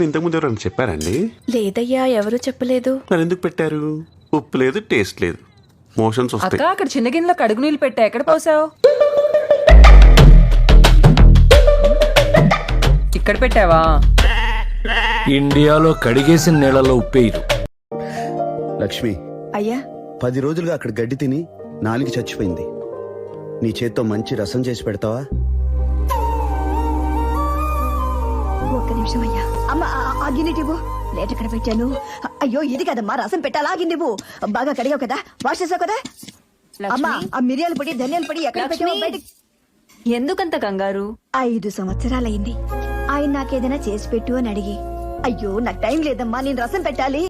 ఇంతకుముందు ఎవరైనా చెప్పారండి? లేదయ్యా, ఎవరు చెప్పలేదు. మరి ఎందుకు పెట్టారు? ఉప్పు లేదు, టేస్ట్ లేదు, మోషన్స్ అక్క వస్తాయి. అక్కడ చిన్న గిన్నెలో కడుగు నీళ్ళు పెట్టా, ఎక్కడ పోసావు? ఇక్కడ పెట్టావా? ఇండియాలో కడిగేసిన నీళ్ళలో ఉప్పేయరు. లక్ష్మి, అయ్యా 10 రోజులుగా అక్కడ గడ్డి తిని నాలుగు చచ్చిపోయింది. నీ చేత్తో మంచి రసం చేసి పెడతావా? ఒక్క నిమిషం అయ్యా. అమ్మ ఆ గిన్నె ఇవ్వు. ప్లేట్ ఎక్కడ పెట్టాను? అయ్యో ఇది కదమ్మా, రసం పెట్టాలా? గిన్నె ఇవ్వు. బాగా కడిగావు కదా, వాష్ చేసావు కదా? అమ్మా ఆ మిరియాల పొడి, ధనియాల పొడి ఎక్కడ పెట్టావు? బయటికి. ఎందుకంత కంగారు? 5 సంవత్సరాలైంది ఆయన నాకేదైనా చేసి పెట్టు అని అడిగి. అయ్యో నాకు టైం లేదమ్మా, నేను రసం పెట్టాలి.